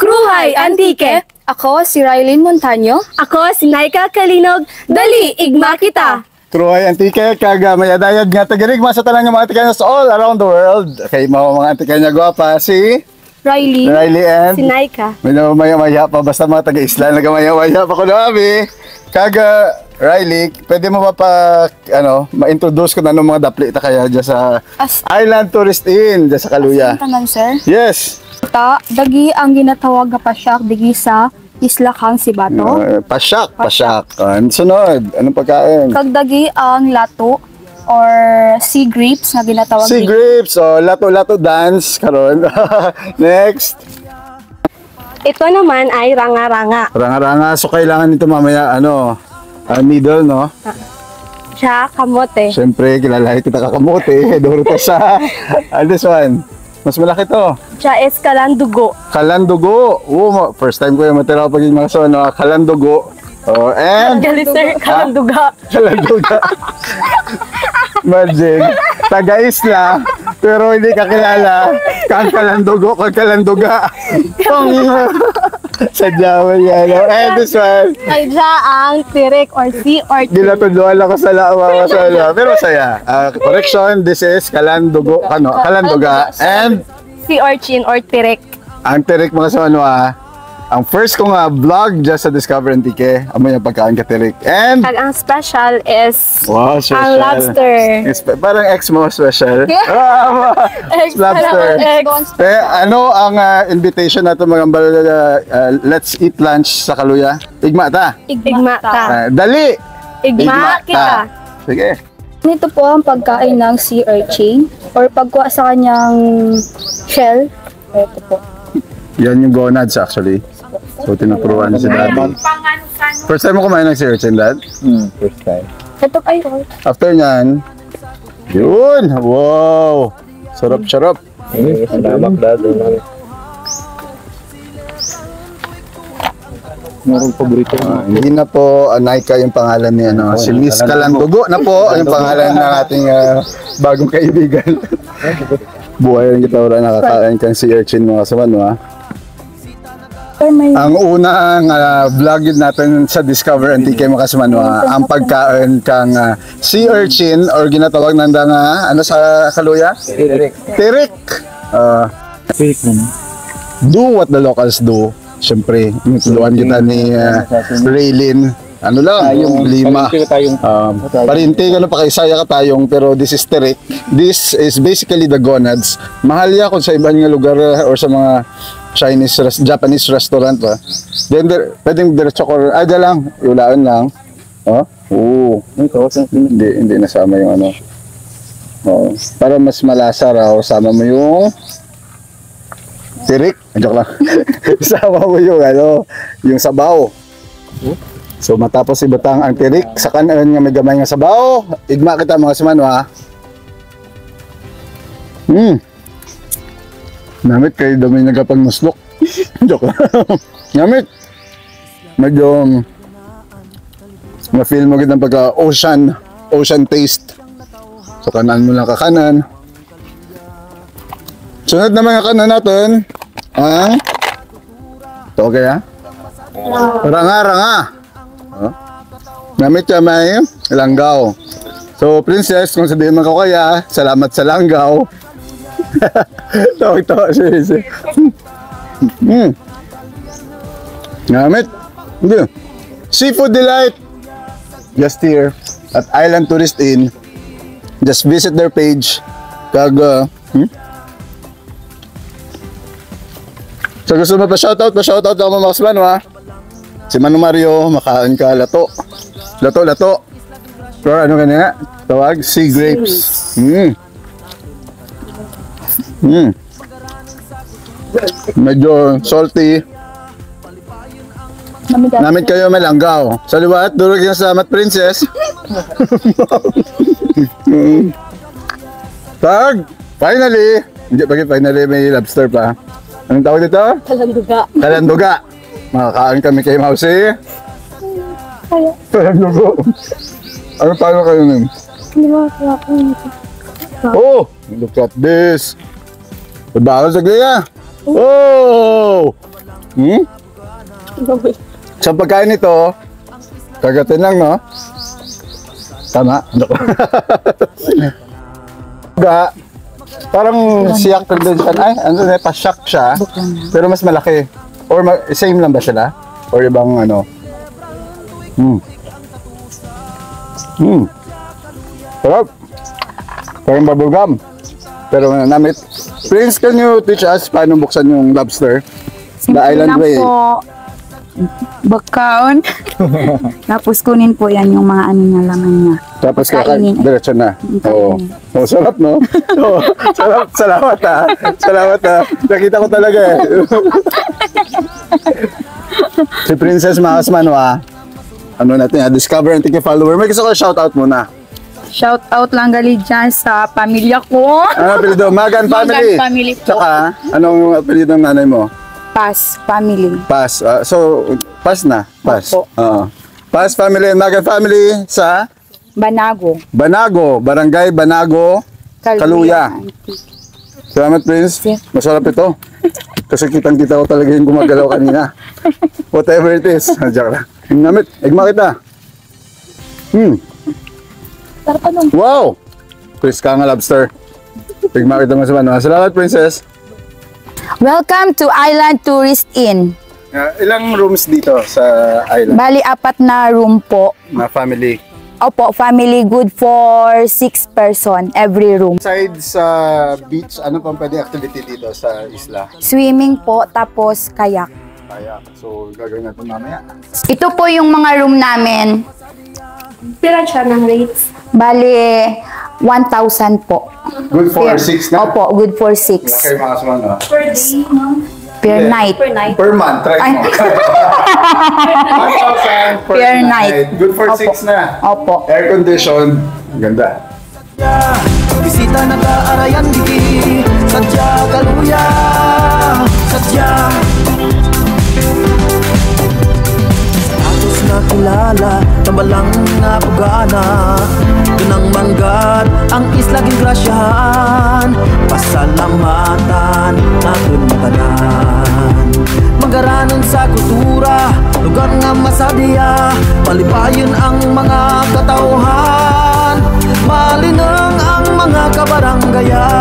Kruhay Antique! Ako si Rylene Montaño. Ako si Naika Kalinog. Dali, igma kita! Kruhay Antique, kaga may adayad nga tagarigma sa talang mga antikanya sa all around the world. Kay mga antikanya gwapa, si Riley and Si Naika. may maya-maya pa, basta mga taga-isla nagamaya-maya pa ko na kami. Kaga, Riley, pwede mo ba ma-introduce ko na ng mga dapli ta kaya dyan sa Island Tourist Inn, dyan sa Kaluya? Tanan, sir. Yes! Dagi ang ginatawag nga pasyak digi sa Isla Kang Sibato. Pasyak. Sunod, anong pagkain? Kagdagi ang lato or sea grapes nga ginatawag Sea grapes, lato-lato dance, karon. Next. Ito naman ay ranga-ranga. Ranga-ranga, so kailangan nito mamaya, needle, no? Siya, kamote. Siyempre, kilala kita kakamote. Duro to sa, this one. Mas malaki to. Siya is kalandugo. Kalandugo. First time ko yung matira pag yung mga kalandugo. And Gali sir, kalanduga. Kalanduga. Imagine, taga-isla, pero hindi ka kilala. Kang kalandugo, kang kalanduga. Sadya mo yan. And this one. Ay, siya ang tirik or sea urchin. Ginatuduan ako sa lawa. Pero saya. Correction, this is kalandugo, kalanduga. And Sea urchin or tirik. ang tirik mga ang first kong vlog dyan sa Discover Antique, amoy yung pagkain ka tirik. And Ang special is wow, special. ang lobster. Parang ex mo special. Eggs, Lobster. eggs. Ano ang invitation natin mga let's eat lunch sa Kaluya? Igma ta. Igma ta. Dali. Igma kita. Sige. Ito po ang pagkain ng sea urchin or pagkuha sa kanyang shell. Ito po. Yan yung gonads actually. So tinuturuan si Dad. First time mo kumain ng sea urchin, Dad? First time. Ito ay After nyan, yun! Wow! Sarap-sarap. Salamat, Dad. Merong paborito. Hindi na po Naika yung pangalan ni si Miss Kalandugo na po yung pangalan ng ating bagong kaibigan. Buhay ang kita wala nakakain kang sea urchin mga kasaman, Ang unang vlog natin sa Discover Antique mga kasaman, ang pagkain kang sea urchin or ginatawag nanda nga sa Kaluya? Tirik. Tirik! Tirik naman. Do what the locals do. Siyempre, tinutuluan kita ni Raylene. Ano lang, yung lima. Parinti, pakaisaya ka tayong, pero this is tirik. This is basically the gonads. Mahal ya kung sa ibang lugar or sa mga Japanese restaurant pa. Then, pwedeng diretso ko, lang, iulaan lang. Hindi nasama yung para mas malasa raw, sama mo yung tirik. Joke lang. Sama mo yung yung sabaw. So matapos ibutang ang tirik sa kanan nga may gamay nga sabaw, igma kita mga simano Namit kay dumi nagapagnuslok. Joke lang. Namit. Medyo ma-feel mo gid ang pagka ocean taste. So kanan mo lang kakanan. Sunod naman ang kanan natin. Ito okay Ranga. Namit siya may langgaw. So princess, kung sabihin man ko kaya, salamat sa langgaw. Tawag siya. Namit. Seafood Delight. Just here at Island Tourist Inn. Just visit their page. So gusto mo pa-shoutout ako mga kasman, Si Manu Mario, makain ka lato. Or ano ganyan tawag? Sea grapes. Medyo salty. Namit kayo malanggaw. Sa liwat, durog yung salamat princess. Finally! Hindi, finally may lobster pa. Anong tawag dito? Kalanduga. Makakain kami kay Mausi. Kalandugo. Ano paano kayo nun? Oh! Look at this. Bawal sa gaya. Oh! Hmm? Sa pagkain nito, kagatin lang, no? Tama? Ga, parang siyak din siya. Ay, ano na, pa-shock siya. Pero mas malaki. Or same lang ba sila? Or ibang ano? Sarap. Parang bubblegum. Pero namit. Prince, can you teach us paano buksan yung lobster? The island way. Po, bakaon. Tapos kunin po yan yung mga ano na laman niya. Tapos Kainin. diretso na. Oo. Kainin. Oh, sarap, no? Oo, sarap. Salamat, ha. Salamat, ha. Nakita ko talaga, eh. Si Princess Makasman, ha. Ano natin, ha? Discover and tiki follower. May gusto ko shoutout muna. Shout out lang gali dyan sa pamilya ko. Ano apelido? Magan Family. Magan Family po. Tsaka, anong apelido ng nanay mo? Pas family. Pas. So, pas na. Pas. Opo. Oo. Pas Family and Magan Family sa Banago. Banago. Barangay Banago, Kaluya. Salamat, Prince. Yes. Masarap ito. Kasi kitang-kita ko talaga yung gumagalaw kanina. Whatever it is. Diyak lang. Namit, igma kita. Wow! Chris ka nga lobster. Igma kita mo sa mano. Salamat, Princess. Welcome to Island Tourist Inn. Ilang rooms dito sa island? Bali, 4 na room po. Na family. Opo, family good for 6 person every room. Aside sa beach, ano pang pwede activity dito sa isla? Swimming po, tapos kayak. Kaya, so gagawin natin mamaya. Ito po yung mga room namin. Pira siya ng rates. Bali, 1,000 po. Good for 6 na? Opo, good for 6. Okay, mga sumano. Per day, no? Per night. Per night. Per month, try Ay. mo. 1,000 per Per night. night. Good for Opo. 6 na. Opo. Air conditioned. Ang ganda. Bisita nag-aarayan digi Sadya kaluya Sadya Atos na kilala Tambalang nga pagana Tunang manggad Ang islaging grasyahan Pasalamatan Natin matanan Magaranon sa kultura Lugar nga masadya Palipayon ang mga katauhan Malinang ang mga kabaranggayan